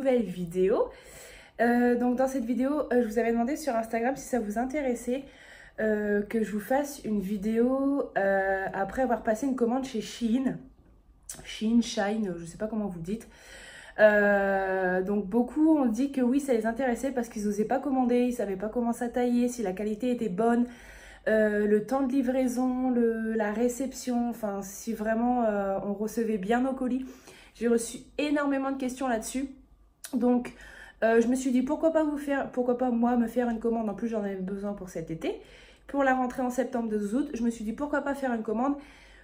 nouvelle vidéo. Donc dans cette vidéo, je vous avais demandé sur Instagram si ça vous intéressait que je vous fasse une vidéo après avoir passé une commande chez Shein. Shein, Shine, je sais pas comment vous dites. Donc beaucoup ont dit que oui, ça les intéressait parce qu'ils n'osaient pas commander, ils savaient pas comment ça tailler, si la qualité était bonne, le temps de livraison, la réception, enfin si vraiment on recevait bien nos colis. J'ai reçu énormément de questions là-dessus. Donc je me suis dit pourquoi pas moi me faire une commande. En plus j'en avais besoin pour cet été. Pour la rentrée en septembre de août, je me suis dit pourquoi pas faire une commande,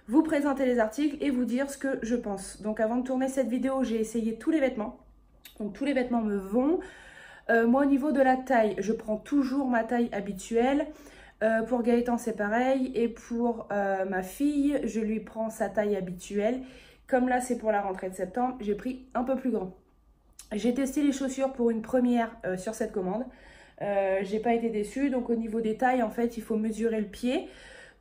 vous présenter les articles et vous dire ce que je pense. Donc avant de tourner cette vidéo, j'ai essayé tous les vêtements. Donc tous les vêtements me vont. Moi au niveau de la taille, je prends toujours ma taille habituelle. Pour Gaëtan c'est pareil. Et pour ma fille, je lui prends sa taille habituelle. Comme là c'est pour la rentrée de septembre, j'ai pris un peu plus grand. J'ai testé les chaussures pour une première sur cette commande. J'ai pas été déçue. Donc au niveau des tailles, en fait, il faut mesurer le pied.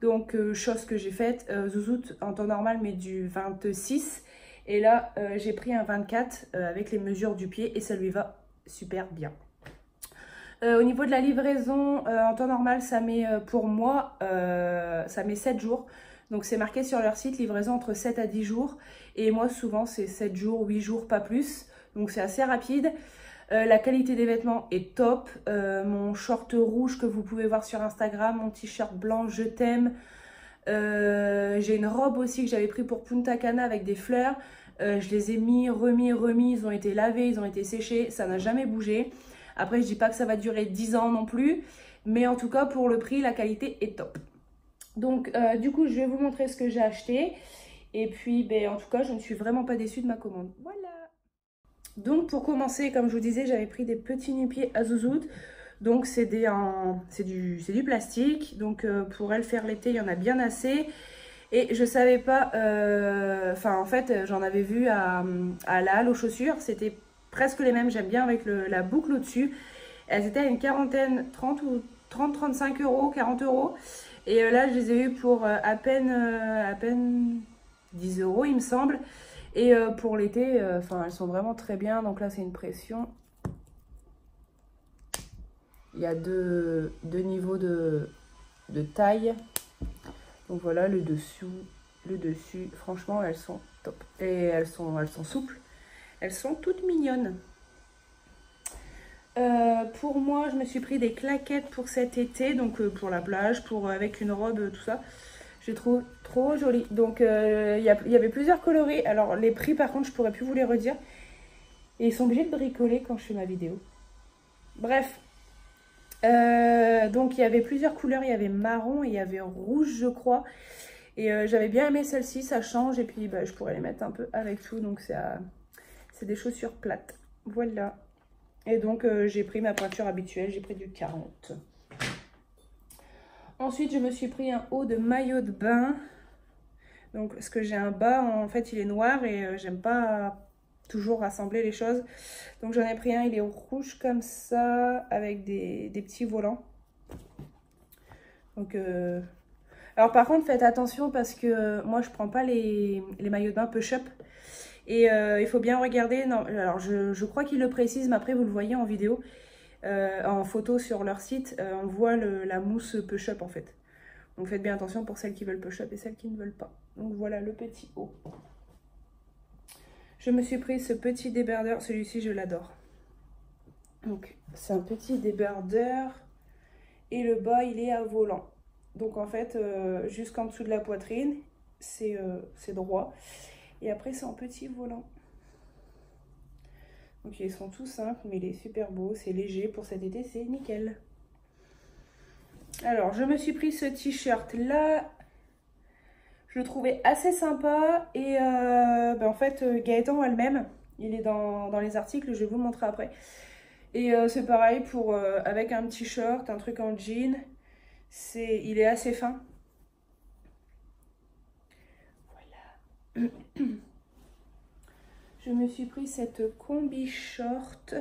Donc chose que j'ai faite. Zouzout en temps normal met du 26. Et là, j'ai pris un 24 avec les mesures du pied et ça lui va super bien. Au niveau de la livraison, en temps normal, ça met pour moi, ça met 7 jours. Donc c'est marqué sur leur site, livraison entre 7 à 10 jours. Et moi, souvent, c'est 7 jours, 8 jours, pas plus. Donc c'est assez rapide. La qualité des vêtements est top. Mon short rouge que vous pouvez voir sur Instagram, mon t-shirt blanc, je t'aime. J'ai une robe aussi que j'avais pris pour Punta Cana avec des fleurs. Je les ai remis. Ils ont été lavés, ils ont été séchés. Ça n'a jamais bougé. Après, je dis pas que ça va durer 10 ans non plus. Mais en tout cas, pour le prix, la qualité est top. Donc, du coup, je vais vous montrer ce que j'ai acheté. Et puis, ben, en tout cas, je ne suis vraiment pas déçue de ma commande. Voilà. Donc pour commencer, comme je vous disais, j'avais pris des petits nu-pieds à Zouzout. Donc c'est du plastique. Donc pour elle faire l'été, il y en a bien assez. Et je savais pas, en fait j'en avais vu à la halle aux chaussures. C'était presque les mêmes, j'aime bien avec la boucle au-dessus. Elles étaient à une quarantaine, 30 ou 35 euros, 40 euros. Et là je les ai eues pour à peine 10 euros il me semble. Et pour l'été, elles sont vraiment très bien. Donc là, c'est une pression. Il y a deux niveaux de taille. Donc voilà, le dessus. Franchement, elles sont top. Et elles sont souples. Elles sont toutes mignonnes. Pour moi, je me suis pris des claquettes pour cet été. Donc pour la plage, avec une robe, tout ça. Je trouve trop joli. Donc il y avait plusieurs coloris. Alors les prix par contre je pourrais plus vous les redire. Et ils sont obligés de bricoler quand je fais ma vidéo. Bref. Donc il y avait plusieurs couleurs. Il y avait marron et il y avait rouge je crois. Et j'avais bien aimé celle-ci. Ça change. Et puis je pourrais les mettre un peu avec tout. Donc c'est des chaussures plates. Voilà. Et donc j'ai pris ma pointure habituelle. J'ai pris du 40. Ensuite, je me suis pris un haut de maillot de bain. Donc, parce que j'ai un bas, en fait, il est noir et j'aime pas toujours rassembler les choses. Donc, j'en ai pris un, il est rouge comme ça, avec des petits volants. Donc, alors par contre, faites attention parce que moi, je prends pas les maillots de bain push-up. Et il faut bien regarder. Non, alors, je crois qu'ils le précisent, mais après, vous le voyez en vidéo. En photo sur leur site, on voit la mousse push-up en fait. Donc faites bien attention pour celles qui veulent push-up et celles qui ne veulent pas. Donc voilà le petit haut. Je me suis pris ce petit débardeur, celui-ci je l'adore. Donc c'est un petit débardeur et le bas il est à volant. Donc en fait jusqu'en dessous de la poitrine c'est droit et après c'est en petit volant. Donc ils sont tout simples mais il est super beau, c'est léger pour cet été, c'est nickel. Alors je me suis pris ce t-shirt là, je le trouvais assez sympa et en fait Gaëtan elle-même, il est dans les articles, je vais vous le montrer après. Et c'est pareil pour avec un petit short, un truc en jean, il est assez fin. Voilà. Je me suis pris cette combi short.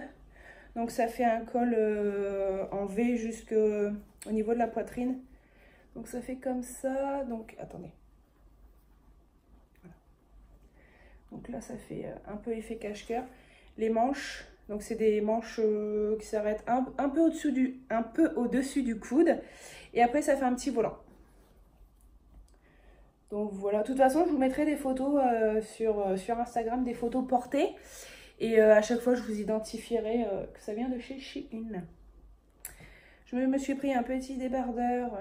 Donc ça fait un col en V jusqu'au niveau de la poitrine. Donc ça fait comme ça. Donc attendez. Voilà. Donc là ça fait un peu effet cache-cœur. Les manches, Donc c'est des manches qui s'arrêtent un peu au-dessus du coude. Et après ça fait un petit volant. Donc voilà, de toute façon je vous mettrai des photos sur Instagram, des photos portées. Et à chaque fois je vous identifierai que ça vient de chez Shein. Je me suis pris un petit débardeur.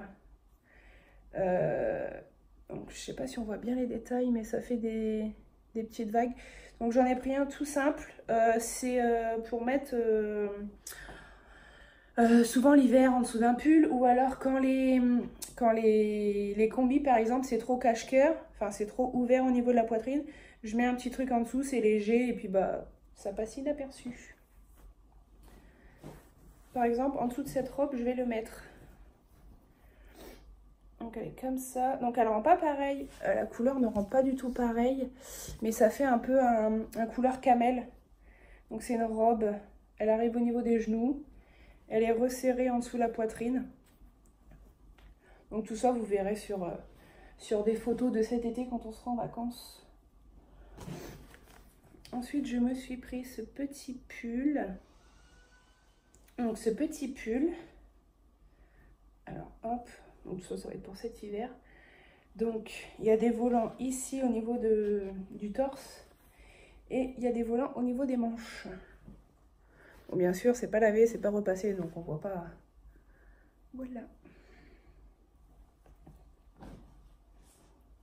Donc je sais pas si on voit bien les détails, mais ça fait des petites vagues. Donc j'en ai pris un tout simple. C'est pour mettre souvent l'hiver en dessous d'un pull, ou alors quand les combis par exemple c'est trop cache-cœur, enfin c'est trop ouvert au niveau de la poitrine, je mets un petit truc en dessous, c'est léger et puis bah ça passe inaperçu. Par exemple en dessous de cette robe je vais le mettre. Donc elle est comme ça. Donc elle rend pas pareil, la couleur ne rend pas du tout pareil, mais ça fait un peu un couleur camel. Donc c'est une robe, elle arrive au niveau des genoux, elle est resserrée en dessous de la poitrine. Donc tout ça vous verrez sur des photos de cet été quand on sera en vacances. Ensuite je me suis pris ce petit pull. Donc ce petit pull, alors hop, donc ça va être pour cet hiver. Donc il y a des volants ici au niveau du torse et il y a des volants au niveau des manches. Bon, bien sûr c'est pas lavé, c'est pas repassé, donc on voit pas. Voilà.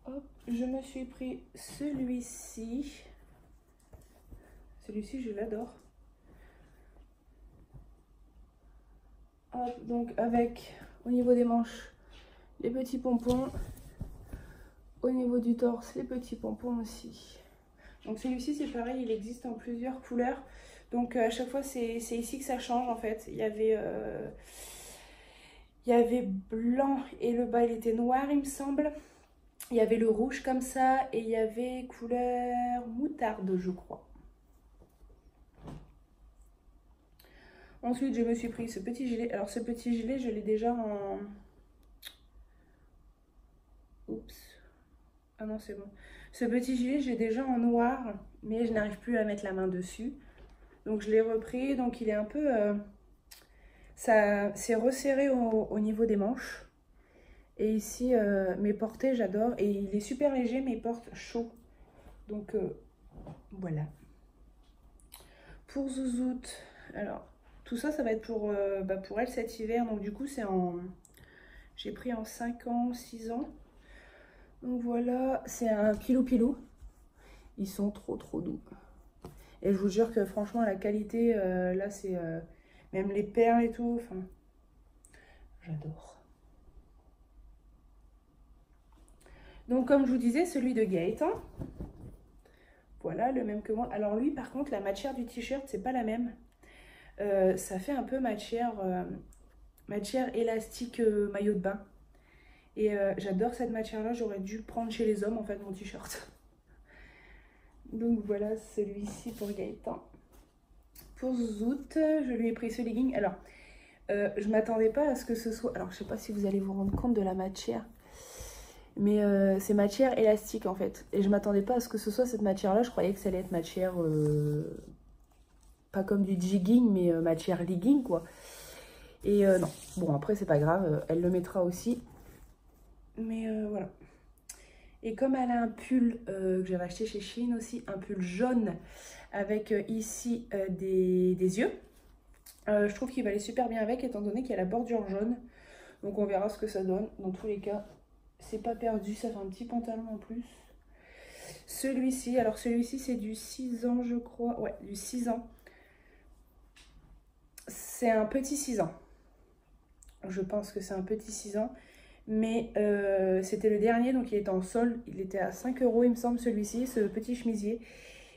Hop, je me suis pris celui-ci. Celui-ci je l'adore. Hop, donc avec au niveau des manches les petits pompons, au niveau du torse les petits pompons aussi. Donc celui-ci c'est pareil, il existe en plusieurs couleurs, donc à chaque fois c'est ici que ça change en fait. Il y avait blanc et le bas il était noir il me semble, il y avait le rouge comme ça et il y avait couleur moutarde je crois. Ensuite je me suis pris ce petit gilet, alors ce petit gilet je l'ai déjà en... Oups. Ah non, c'est bon. Ce petit gilet, j'ai déjà en noir, mais je n'arrive plus à mettre la main dessus. Donc je l'ai repris, donc il est un peu... ça c'est resserré au niveau des manches. Et ici, mes portées, j'adore. Et il est super léger, mais il porte chaud. Donc voilà. Pour Zouzoute, alors tout ça, ça va être pour elle cet hiver. Donc du coup, c'est en... J'ai pris en 5 ans, 6 ans. Donc voilà, c'est un pilou-pilou. Ils sont trop doux. Et je vous jure que franchement, la qualité, là, c'est... même les perles et tout, enfin... J'adore. Donc comme je vous disais, celui de Gaëtan. Voilà, le même que moi. Alors lui, par contre, la matière du t-shirt, c'est pas la même. Ça fait un peu matière élastique maillot de bain. Et j'adore cette matière-là, j'aurais dû prendre chez les hommes en fait mon t-shirt. Donc voilà celui-ci pour Gaëtan. Pour Zout, je lui ai pris ce legging. Alors, je m'attendais pas à ce que ce soit... Alors, je sais pas si vous allez vous rendre compte de la matière. Mais c'est matière élastique en fait. Et je m'attendais pas à ce que ce soit cette matière-là. Je croyais que ça allait être matière... pas comme du jigging, mais matière legging quoi. Et non. Bon, après c'est pas grave. Elle le mettra aussi. Mais voilà. Et comme elle a un pull que j'avais acheté chez Shein aussi, un pull jaune avec ici des yeux, je trouve qu'il va aller super bien avec étant donné qu'il y a la bordure jaune. Donc on verra ce que ça donne. Dans tous les cas, c'est pas perdu, ça fait un petit pantalon en plus. Celui-ci, alors celui-ci c'est du 6 ans je crois. Ouais, du 6 ans. C'est un petit 6 ans. Je pense que c'est un petit 6 ans. Mais c'était le dernier, donc il était en solde. Il était à 5 € il me semble celui-ci, ce petit chemisier.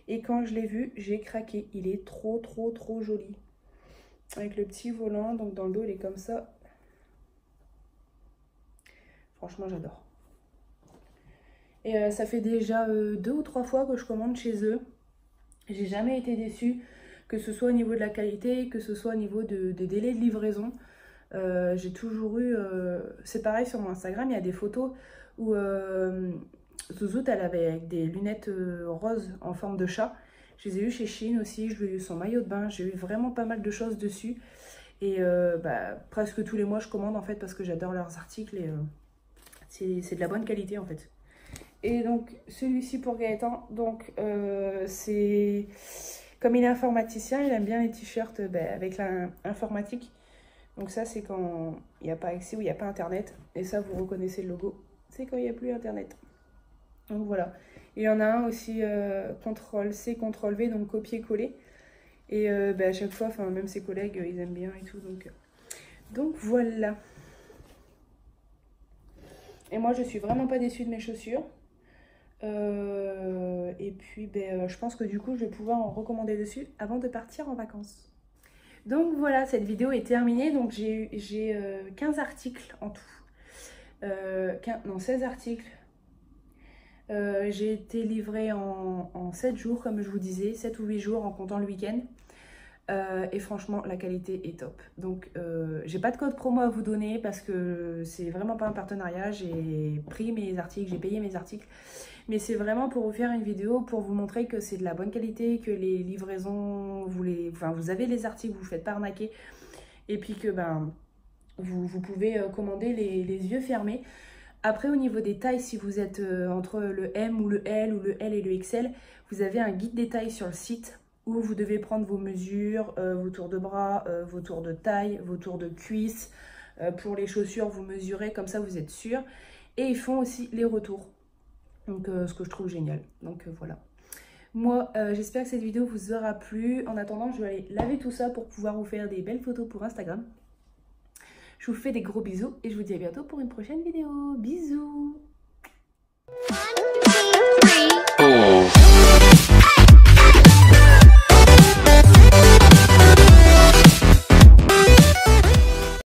Et quand je l'ai vu, j'ai craqué. Il est trop joli. Avec le petit volant, donc dans le dos il est comme ça. Franchement j'adore. Et ça fait déjà 2 ou 3 fois que je commande chez eux. J'ai jamais été déçue, que ce soit au niveau de la qualité, que ce soit au niveau des délais de livraison. J'ai toujours eu... c'est pareil sur mon Instagram, il y a des photos où Zouzoute, elle avait avec des lunettes roses en forme de chat. Je les ai eu chez Shein aussi, je lui ai eu son maillot de bain, j'ai eu vraiment pas mal de choses dessus. Et presque tous les mois je commande en fait parce que j'adore leurs articles et c'est de la bonne qualité en fait. Et donc celui-ci pour Gaëtan, donc c'est... Comme il est informaticien, il aime bien les t-shirts avec l'informatique. Donc ça c'est quand il n'y a pas accès ou il n'y a pas internet. Et ça vous reconnaissez le logo, c'est quand il n'y a plus internet. Donc voilà. Il y en a un aussi CTRL-C, CTRL-V, donc copier-coller. Et à chaque fois, même ses collègues, ils aiment bien et tout. Donc voilà. Et moi, je suis vraiment pas déçue de mes chaussures. Et puis, je pense que du coup, je vais pouvoir en recommander dessus avant de partir en vacances. Donc voilà, cette vidéo est terminée. Donc j'ai 15 articles en tout. 16 articles. J'ai été livrée en 7 jours, comme je vous disais, 7 ou 8 jours en comptant le week-end. Et franchement, la qualité est top. Donc, j'ai pas de code promo à vous donner parce que c'est vraiment pas un partenariat. J'ai pris mes articles, j'ai payé mes articles. Mais c'est vraiment pour vous faire une vidéo, pour vous montrer que c'est de la bonne qualité, que les livraisons, vous avez les articles, vous ne faites pas arnaquer. Et puis que vous pouvez commander les yeux fermés. Après, au niveau des tailles, si vous êtes entre le M ou le L ou le L et le XL, vous avez un guide des tailles sur le site où vous devez prendre vos mesures, vos tours de bras, vos tours de taille, vos tours de cuisse. Pour les chaussures, vous mesurez, comme ça vous êtes sûr. Et ils font aussi les retours. Donc, ce que je trouve génial. Donc, voilà. Moi, j'espère que cette vidéo vous aura plu. En attendant, je vais aller laver tout ça pour pouvoir vous faire des belles photos pour Instagram. Je vous fais des gros bisous et je vous dis à bientôt pour une prochaine vidéo. Bisous!